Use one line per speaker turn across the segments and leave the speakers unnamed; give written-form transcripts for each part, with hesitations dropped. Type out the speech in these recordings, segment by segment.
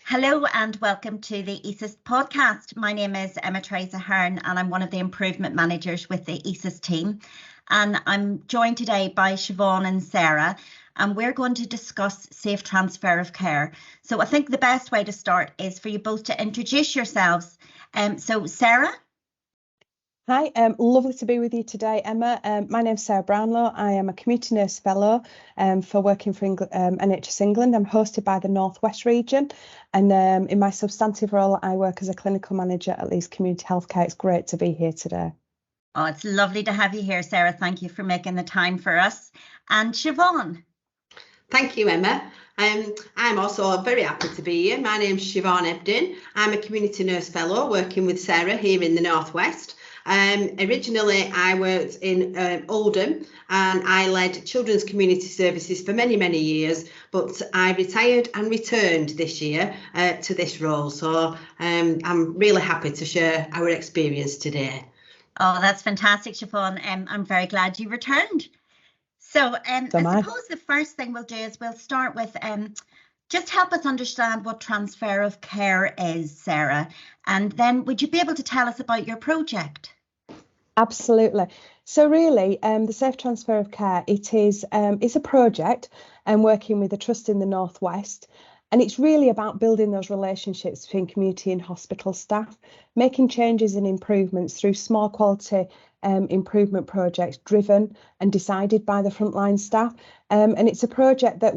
Hello and welcome to the ECIST podcast. My name is Emma-Treise Aherne and I'm one of the improvement managers with the ECIST team. And I'm joined today by Siobhan and Sarah, and we're going to discuss safe transfer of care. So I think the best way to start is for you both to introduce yourselves. So Sarah?
Hi, lovely to be with you today, Emma. My name's Sarah Brownlow. I am a community nurse fellow for working for NHS England. I'm hosted by the North West region, and in my substantive role, I work as a clinical manager at Leeds Community Healthcare. It's great to be here today.
Oh, it's lovely to have you here, Sarah. Thank you for making the time for us. And Siobhan?
Thank you, Emma. I'm also very happy to be here. My name's Siobhan Ebden. I'm a community nurse fellow working with Sarah here in the North West. Originally, I worked in Oldham and I led children's community services for many, many years, but I retired and returned this year to this role. So I'm really happy to share our experience today.
Oh, that's fantastic, Siobhan. I'm very glad you returned. So I suppose the first thing we'll do is we'll start with just help us understand what transfer of care is, Sarah. And then would you be able to tell us about your project?
Absolutely. So really, the Safe Transfer of Care, it's a project and working with a trust in the North West. And it's really about building those relationships between community and hospital staff, making changes and improvements through small quality improvement projects driven and decided by the frontline staff. And it's a project that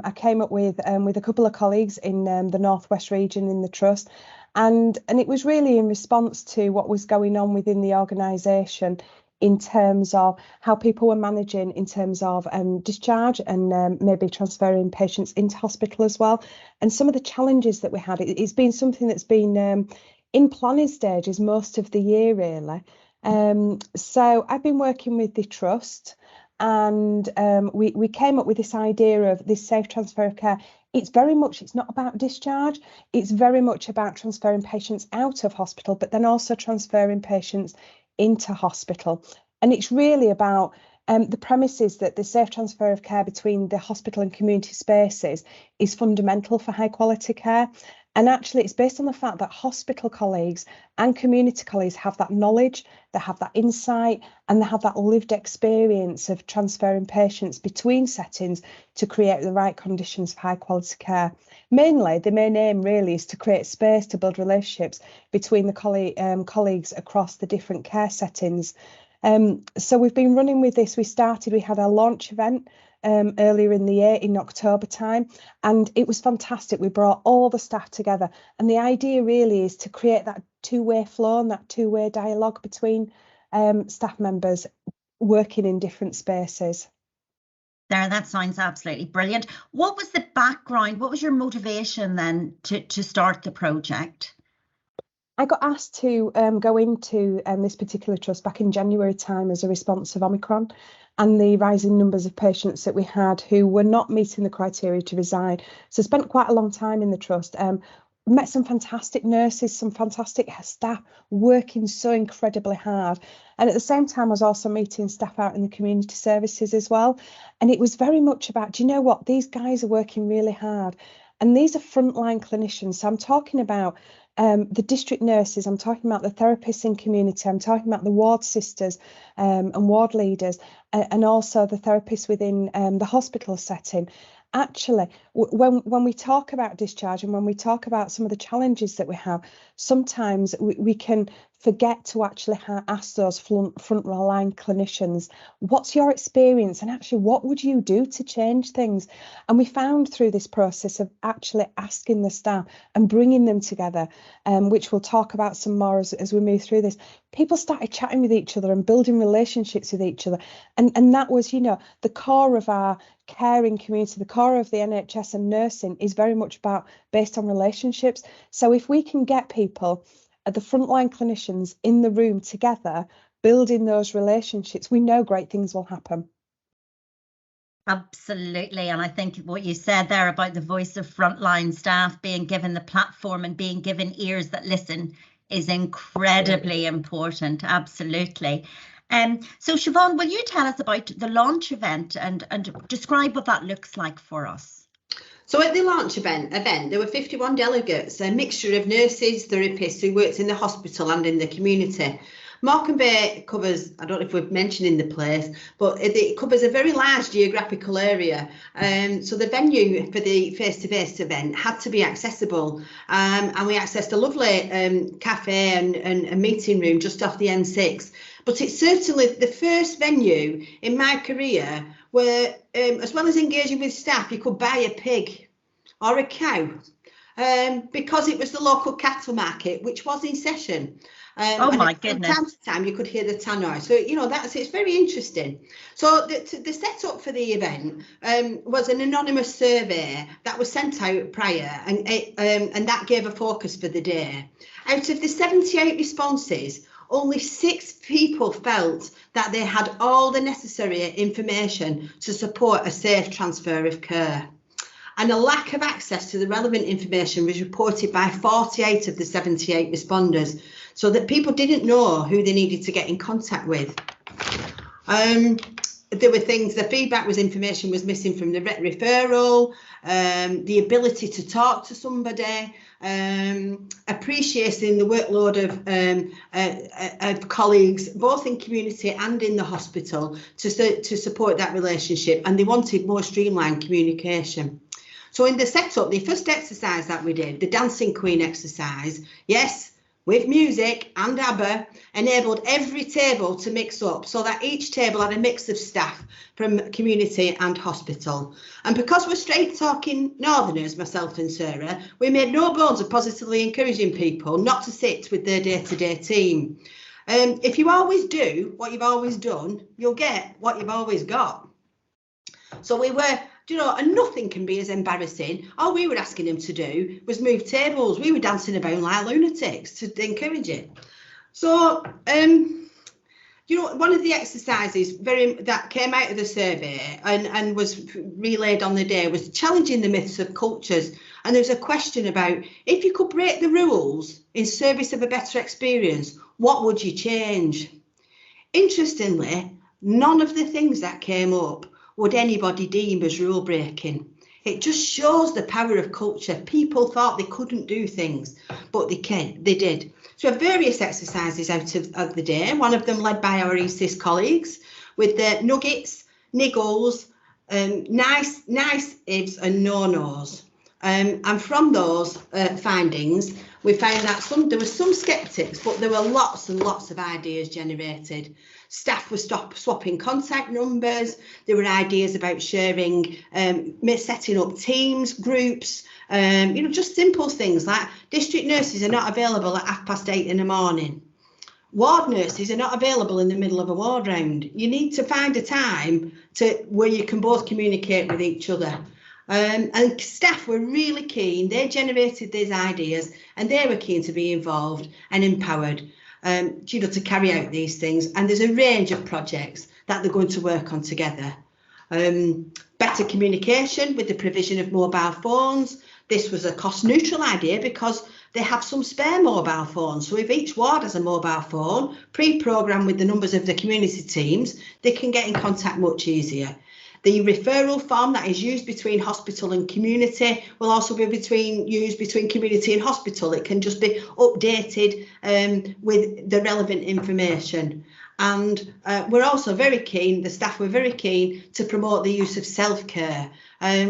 I came up with a couple of colleagues in the North West region in the trust. And it was really in response to what was going on within the organisation in terms of how people were managing in terms of discharge and maybe transferring patients into hospital as well. And some of the challenges that we had, it's been something that's been in planning stages most of the year, really. So I've been working with the trust and we came up with this idea of this safe transfer of care. It's not about discharge. It's very much about transferring patients out of hospital, but then also transferring patients into hospital. And it's really about the premises that the safe transfer of care between the hospital and community spaces is fundamental for high quality care. And actually, it's based on the fact that hospital colleagues and community colleagues have that knowledge, they have that insight, and they have that lived experience of transferring patients between settings to create the right conditions for high quality care. Mainly, the main aim really is to create space to build relationships between the colleagues across the different care settings. So we've been running with this. We had our launch event earlier in the year in October time, and it was fantastic. We brought all the staff together, and the idea really is to create that two-way flow and that two-way dialogue between staff members working in different spaces.
Sarah, that sounds absolutely brilliant. What was the background? What was your motivation then to start the project?
I got asked to go into this particular trust back in January time as a response of Omicron and the rising numbers of patients that we had who were not meeting the criteria to reside. So I spent quite a long time in the trust. Met some fantastic nurses, some fantastic staff working so incredibly hard. And at the same time, I was also meeting staff out in the community services as well. And it was very much about, do you know what? These guys are working really hard. And these are frontline clinicians. So I'm talking about the district nurses, I'm talking about the therapists in community, I'm talking about the ward sisters and ward leaders, and also the therapists within the hospital setting. Actually, when we talk about discharge and when we talk about some of the challenges that we have, sometimes we can forget to actually ask those front-line clinicians, what's your experience and actually what would you do to change things? And we found through this process of actually asking the staff and bringing them together, which we'll talk about some more as we move through this, people started chatting with each other and building relationships with each other. And that was, the core of our caring community, the core of the NHS and nursing is very much based on relationships. So if we can get people at the frontline clinicians in the room together, building those relationships, we know great things will happen.
Absolutely. And I think what you said there about the voice of frontline staff being given the platform and being given ears that listen is incredibly important. Absolutely. So Siobhan, will you tell us about the launch event and describe what that looks like for us?
So at the launch event, there were 51 delegates, a mixture of nurses, therapists who worked in the hospital and in the community. Morecambe Bay covers, I don't know if we've mentioned in the place, but it covers a very large geographical area. So the venue for the face-to-face event had to be accessible. And we accessed a lovely cafe and meeting room just off the M6. But it's certainly the first venue in my career where, as well as engaging with staff, you could buy a pig or a cow because it was the local cattle market, which was in session.
Oh my goodness.
From time to time you could hear the tannoy. So, it's very interesting. So the setup for the event was an anonymous survey that was sent out prior, and that gave a focus for the day. Out of the 78 responses, only 6 people felt that they had all the necessary information to support a safe transfer of care. And a lack of access to the relevant information was reported by 48 of the 78 responders, so that people didn't know who they needed to get in contact with. There were things, the feedback was information was missing from the referral, the ability to talk to somebody, appreciating the workload of colleagues, both in community and in the hospital, to support that relationship, and they wanted more streamlined communication. So in the setup, the first exercise that we did, the Dancing Queen exercise, yes, with music and ABBA, enabled every table to mix up so that each table had a mix of staff from community and hospital. And because we're straight talking northerners, myself and Sarah, we made no bones of positively encouraging people not to sit with their day-to-day team. If you always do what you've always done, you'll get what you've always got. So we were, and nothing can be as embarrassing. All we were asking them to do was move tables. We were dancing about like lunatics to encourage it. So, one of the exercises that came out of the survey and was relayed on the day was challenging the myths of cultures. And there's a question about, if you could break the rules in service of a better experience, what would you change? Interestingly, none of the things that came up would anybody deem as rule breaking. It just shows the power of culture. People thought they couldn't do things, but they did. So we have various exercises out of the day, one of them led by our ECIST colleagues, with the nuggets, niggles, nice ifs and no-nos. And from those findings, we found that there were some sceptics, but there were lots and lots of ideas generated. Staff were swapping contact numbers. There were ideas about sharing, setting up teams, groups, just simple things like district nurses are not available at 8:30 in the morning. Ward nurses are not available in the middle of a ward round. You need to find a time where you can both communicate with each other. And staff were really keen. They generated these ideas and they were keen to be involved and empowered, to carry out these things. And there's a range of projects that they're going to work on together. Better communication with the provision of mobile phones. This was a cost neutral idea because they have some spare mobile phones. So if each ward has a mobile phone, pre-programmed with the numbers of the community teams, they can get in contact much easier. The referral form that is used between hospital and community will also be used between community and hospital. It can just be updated with the relevant information. And we're also very keen, the staff were very keen to promote the use of self-care.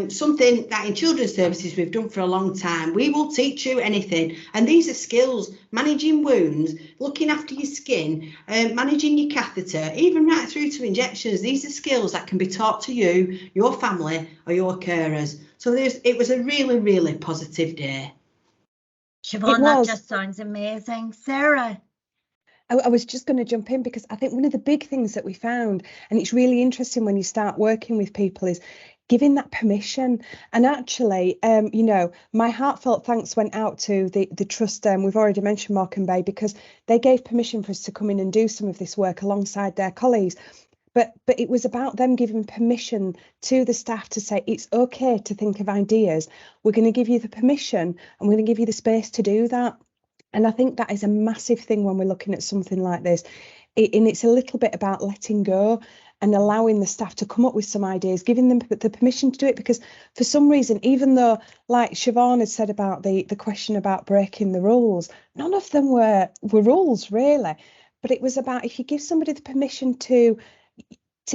Something that in children's services we've done for a long time. We will teach you anything. And these are skills: managing wounds, looking after your skin, managing your catheter, even right through to injections. These are skills that can be taught to you, your family or your carers. So it was a really, really positive day.
Siobhan, that just sounds amazing. Sarah?
I was just going to jump in because I think one of the big things that we found, and it's really interesting when you start working with people, is giving that permission. And actually, my heartfelt thanks went out to the trust. We've already mentioned Morecambe Bay, because they gave permission for us to come in and do some of this work alongside their colleagues. But it was about them giving permission to the staff to say, it's OK to think of ideas. We're going to give you the permission and we're going to give you the space to do that. And I think that is a massive thing when we're looking at something like this. And it's a little bit about letting go and allowing the staff to come up with some ideas, giving them the permission to do it. Because for some reason, even though, like Siobhan had said about the question about breaking the rules, none of them were rules really. But it was about, if you give somebody the permission to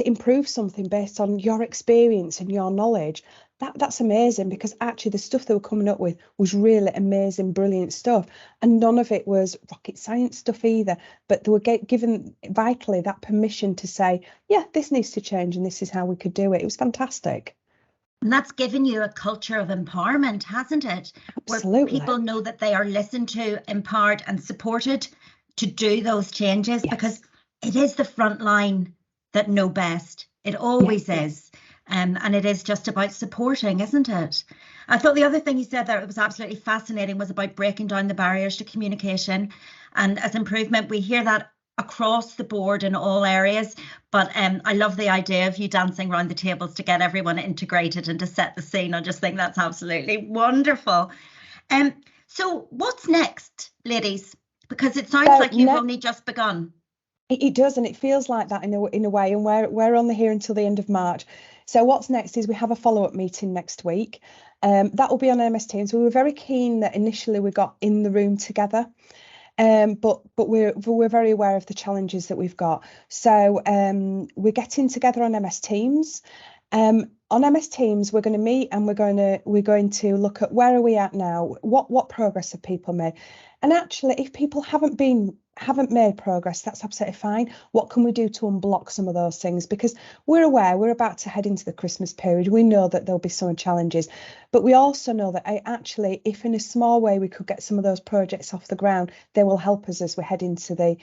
improve something based on your experience and your knowledge, that's amazing, because actually the stuff they were coming up with was really amazing, brilliant stuff, and none of it was rocket science stuff either, but they were given vitally that permission to say, yeah, this needs to change and this is how we could do it. It was fantastic.
And that's given you a culture of empowerment, hasn't it?
Absolutely.
Where people know that they are listened to, empowered and supported to do those changes. Yes. Because it is the front line that know best. It always is. And it is just about supporting, isn't it? I thought the other thing you said there, it was absolutely fascinating, was about breaking down the barriers to communication. And as improvement, we hear that across the board in all areas. But I love the idea of you dancing around the tables to get everyone integrated and to set the scene. I just think that's absolutely wonderful. So what's next, ladies? Because it sounds like you've only just begun.
It does, and it feels like that in a way, and we're only here until the end of March. So what's next is we have a follow-up meeting next week. That will be on MS Teams. We were very keen that initially we got in the room together, but we're very aware of the challenges that we've got. So we're getting together on MS Teams. On MS Teams, we're going to meet and we're going to look at where are we at now, what progress have people made, and actually if people haven't made progress, that's absolutely fine. What can we do to unblock some of those things? Because we're aware we're about to head into the Christmas period. We know that there'll be some challenges, but we also know that actually, if in a small way we could get some of those projects off the ground, they will help us as we head into the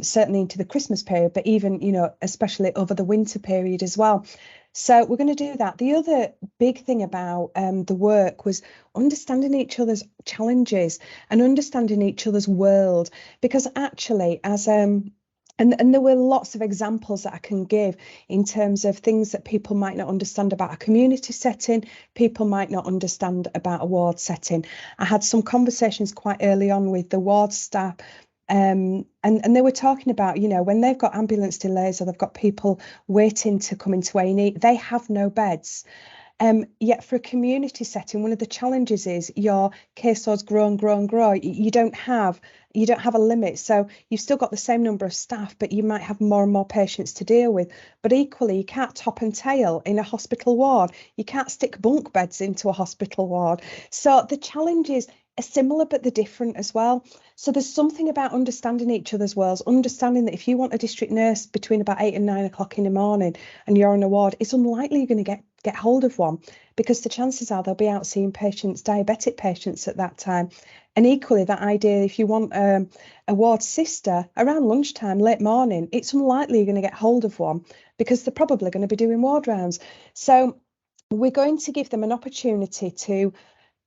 certainly into the Christmas period, but even, you know, especially over the winter period as well. So we're going to do that. The other big thing about the work was understanding each other's challenges and understanding each other's world, because actually as and there were lots of examples that I can give in terms of things that people might not understand about a community setting, people might not understand about a ward setting. I had some conversations quite early on with the ward staff, and they were talking about, you know, when they've got ambulance delays or they've got people waiting to come into A&E, they have no beds. Yet for a community setting, one of the challenges is your caseloads grow. You don't have a limit. So you've still got the same number of staff, but you might have more and more patients to deal with. But equally, you can't top and tail in a hospital ward. You can't stick bunk beds into a hospital ward. So the challenges are similar, but they're different as well. So there's something about understanding each other's worlds, understanding that if you want a district nurse between about 8 and 9 o'clock in the morning and you're on a ward, it's unlikely you're going to get hold of one, because the chances are they'll be out seeing patients, diabetic patients at that time. And equally, that idea, if you want a ward sister around lunchtime, late morning, it's unlikely you're going to get hold of one, because they're probably going to be doing ward rounds. So we're going to give them an opportunity to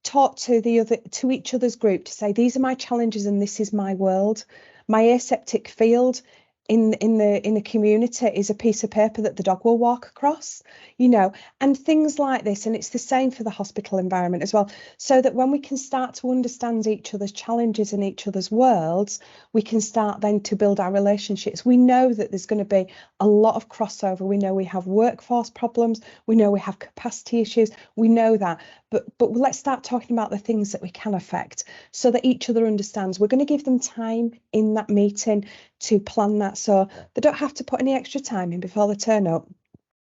talk to each other's group, to say, these are my challenges and this is my world. My aseptic field in the community is a piece of paper that the dog will walk across, you know, and things like this. And it's the same for the hospital environment as well, so that when we can start to understand each other's challenges and each other's worlds, we can start then to build our relationships. We know that there's going to be a lot of crossover. We know we have workforce problems, we know we have capacity issues, we know that, but let's start talking about the things that we can affect, so that each other understands. We're going to give them time in that meeting to plan that, so they don't have to put any extra time in before they turn up.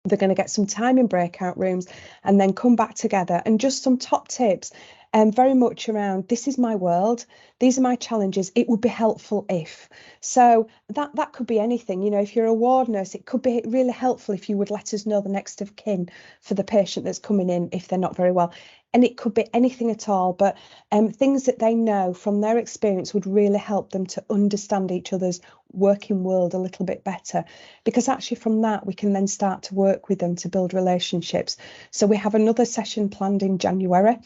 They're going to get some time in breakout rooms and then come back together. And just some top tips, very much around, this is my world, these are my challenges, it would be helpful if. So that could be anything, you know, if you're a ward nurse, it could be really helpful if you would let us know the next of kin for the patient that's coming in if they're not very well. And it could be anything at all, but things that they know from their experience would really help them to understand each other's working world a little bit better, because actually from that we can then start to work with them to build relationships. So we have another session planned in January.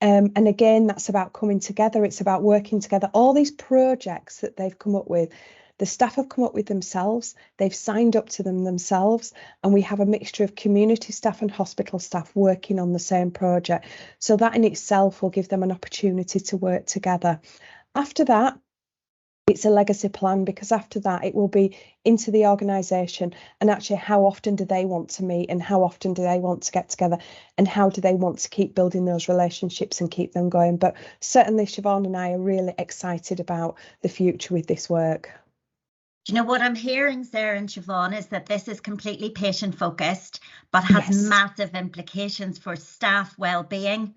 And again, that's about coming together. It's about working together. All these projects that they've come up with, the staff have come up with themselves, they've signed up to them themselves, and we have a mixture of community staff and hospital staff working on the same project. So that in itself will give them an opportunity to work together. After that, It's a legacy plan, because after that it will be into the organisation and actually how often do they want to meet and how often do they want to get together and how do they want to keep building those relationships and keep them going. But certainly Siobhan and I are really excited about the future with this work.
Do you know what I'm hearing, Sarah and Siobhan, is that this is completely patient focused, but has massive implications for staff well-being.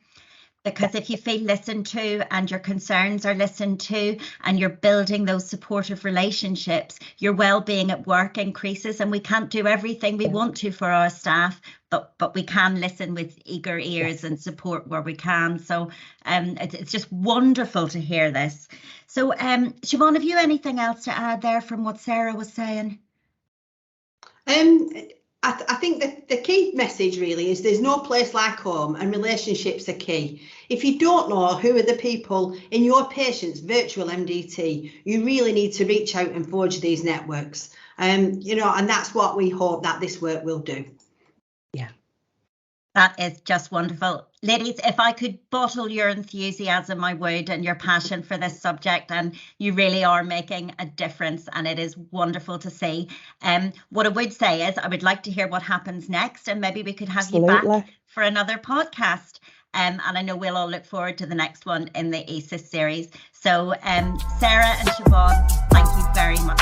Because if you feel listened to and your concerns are listened to and you're building those supportive relationships, your well-being at work increases. And we can't do everything we want to for our staff, but we can listen with eager ears and support where we can. So it's just wonderful to hear this. So Siobhan, have you anything else to add there from what Sarah was saying?
I think that the key message really is there's no place like home, and relationships are key. If you don't know who are the people in your patient's virtual MDT, you really need to reach out and forge these networks. And that's what we hope that this work will do.
Yeah.
That is just wonderful. Ladies, if I could bottle your enthusiasm, I would, and your passion for this subject, and you really are making a difference, and it is wonderful to see. What I would say is I would like to hear what happens next, and maybe we could have you back for another podcast. And I know we'll all look forward to the next one in the ECIST series. So Sarah and Siobhan, thank you very much.